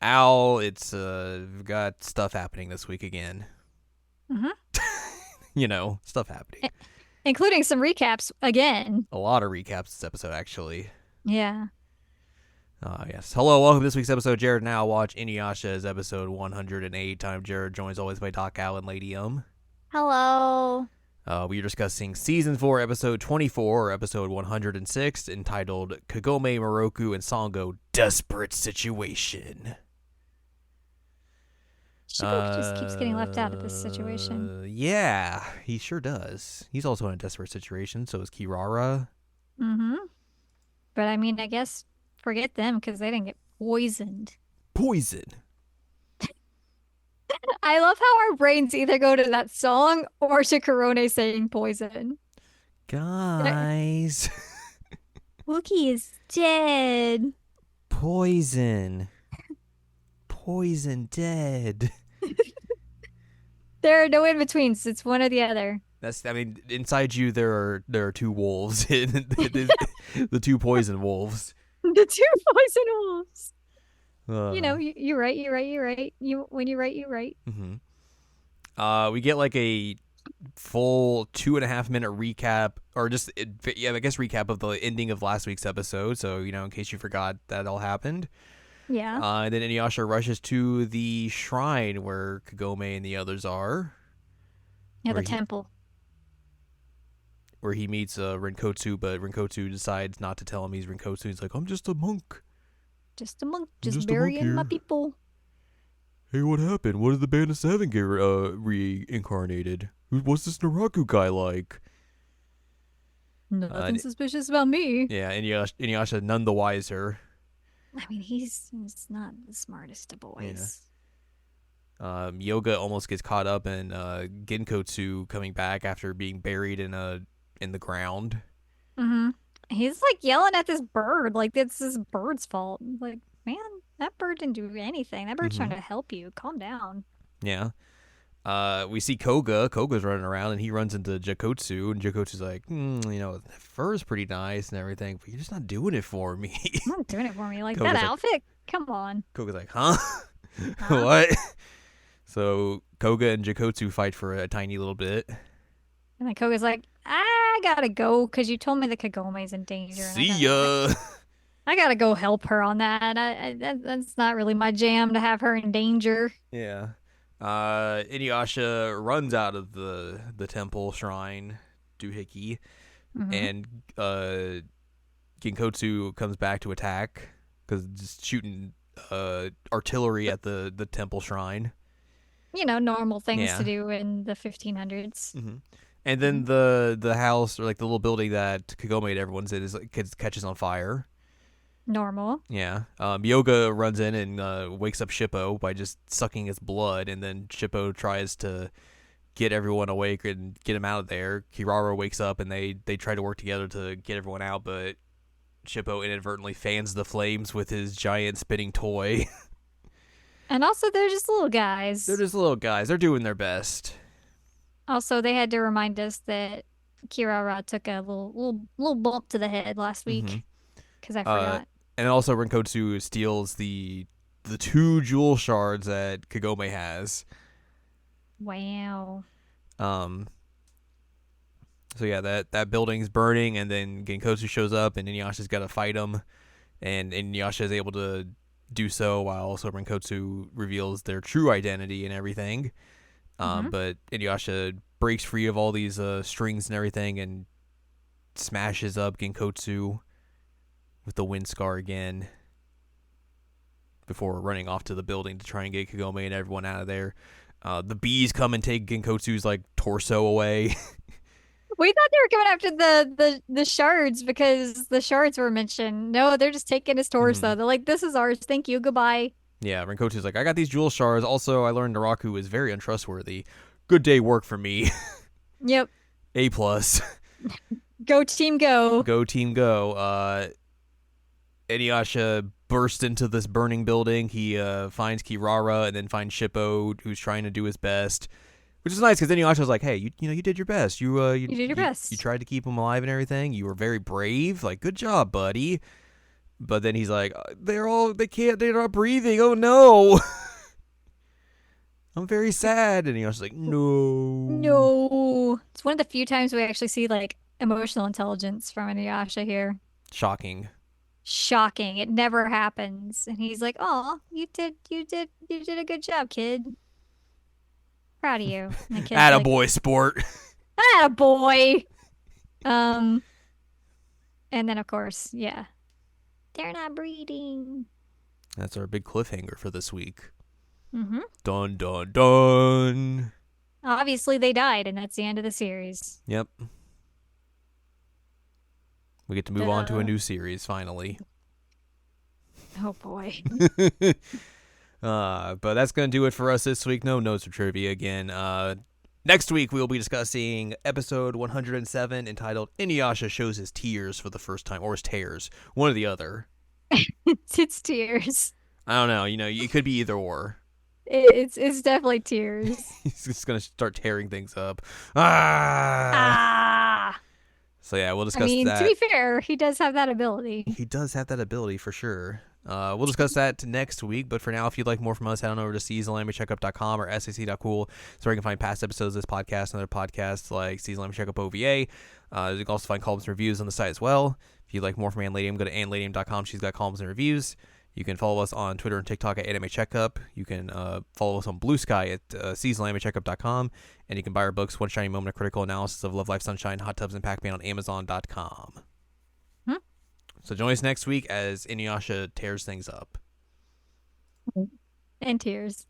Al, it's we've got stuff happening this week again. hmm Stuff happening. Including some recaps again. A lot of recaps this episode, actually. Yeah. Yes. Hello, welcome to this week's episode. Jared and Al watch Inuyasha as episode 108. I'm Jared, joined as always by Doc Al and Lady Hello. We are discussing season 4, episode 24, or episode 106, entitled Kagome, Miroku, and Sango Desperate Situation. Miroku just keeps getting left out of this situation. Yeah, he sure does. He's also in a desperate situation, so is Kirara. hmm But I mean, I guess forget them because they didn't get poisoned. Poison. I love how our brains either go to that song or to Korone saying poison. Guys. Wookie is dead. Poison. Poison dead. There are no in-betweens. It's one or the other. Inside you there are two wolves. The two poison wolves. The two poison wolves. Uh, You're right. You're right. You're right. When you're right, you're right. we get like a full 2.5 minute recap, or just I guess recap of the ending of last week's episode. So in case you forgot that all happened. Yeah. And then Inuyasha rushes to the shrine where Kagome and the others are, Yeah, where the he temple. where he meets Rinkotsu, but Rinkotsu decides not to tell him he's Rinkotsu. He's like, "I'm just a monk. Just a monk, I'm just just a monk burying my here. people. Hey, what happened? What did the Band of Seven get reincarnated? What's this Naraku guy like?" Nothing suspicious about me. Yeah, Inuyasha none the wiser. I mean, he's not the smartest of Yeah. boys. Yoga almost gets caught up in Genkotsu coming back after being buried in the ground. hmm He's like yelling at this bird, like it's this bird's fault. Like, man, that bird didn't do anything. That bird's trying Mm-hmm. to help you. Calm down. Yeah. We see Koga. Koga's running around, and he runs into Jakotsu, and Jakotsu's like, the fur's pretty nice and everything, but you're just not doing it for me. You're not doing it for me. Like that Koga's like, outfit. Come on. Koga's like, huh? Huh? What? So Koga and Jakotsu fight for a tiny little bit. And then Koga's like, I gotta go because you told me the Kagome's in danger, and See ya. I gotta go help her on that. That's not really my jam to have her in danger. Yeah. Inuyasha runs out of the temple shrine, Doohickey, hmm and Ginkotsu comes back to attack because just shooting artillery at the temple shrine. Normal things to Yeah. do in the 1500s. hmm And hmm then the house, or like the little building that Kagome and everyone's in, catches on fire. Normal. Yeah. Yoga runs in and wakes up Shippo by just sucking his blood, and then Shippo tries to get everyone awake and get him out of there. Kirara wakes up, and they try to work together to get everyone out, but Shippo inadvertently fans the flames with his giant spinning toy. And also, they're just little They're guys. just little guys. They're doing their best. Also, they had to remind us that Kirara took a little bump to the head last Mm-hmm. week because I Uh, forgot. and also Rinkotsu steals the two jewel shards that Kagome has. Wow. Um, so yeah, that building's burning, and then Genkotsu shows up, and Inuyasha's got to fight him, and Inuyasha is able to do so while also Rinkotsu reveals their true identity and everything. hmm But Inuyasha breaks free of all these strings and everything, and smashes up Genkotsu with the wind scar again before running off to the building to try and get Kagome and everyone out of there. The bees come and take Genkotsu's like torso away. We thought they were coming after the shards because the shards were mentioned. No, they're just taking his Mm-hmm. torso. They're like, "This is ours. Thank you. Goodbye." Yeah, Rinkotsu's like, I got these jewel shards. Also, I learned Naraku is very untrustworthy. Good day work for me. Yep. A plus. Go team, go. Go team go. Inuyasha bursts into this burning building. He finds Kirara and then finds Shippo, who's trying to do his best. Which is nice because Inuyasha's like, hey, you did your best. You did your You best. tried to keep him alive and everything. You were very brave. Like, good job, buddy. But then he's like, they're not breathing. Oh no. I'm very sad. And Inuyasha's like, no. No. It's one of the few times we actually see like emotional intelligence from Inuyasha here. Shocking. Shocking. It never happens. And he's like, "Oh, you did a good job, kid. Proud of you." And the kid's like, Attaboy, sport. "Ah, boy." Um, and then of course, yeah, they're not breeding. That's our big cliffhanger for this week. Mm-hmm. Dun, dun, dun. Obviously, they died, and that's the end of the series. Yep. We get to move on to a Duh. new series, finally. Oh boy. But that's going to do it for us this week. No notes or trivia again. Next week, we will be discussing episode 107 entitled Inuyasha Shows His Tears for the First Time, or his tears. One or the other. It's tears. I don't know. It could be either or. It's definitely tears. He's just going to start tearing things up. Ah! Ah. So, yeah, we'll I discuss mean, that. to be fair, he does have that ability. He does have that ability for sure. We'll discuss that next week, but for now, if you'd like more from us, head on over to seasonalamecheckup.com or sac.cool, so where you can find past episodes of this podcast and other podcasts like Season Lamb Checkup OVA. You can also find columns and reviews on the site as well. If you'd like more from Ann Ladium, go to annladium.com. She's got columns and reviews. You can follow us on Twitter and TikTok at Anime Checkup. You can follow us on Blue Sky at seasonalamecheckup.com. And you can buy our books, One Shiny Moment, A Critical Analysis of Love, Life, Sunshine, Hot Tubs, and Pac-Man on Amazon.com. So join us next week as Inuyasha tears things up. And tears.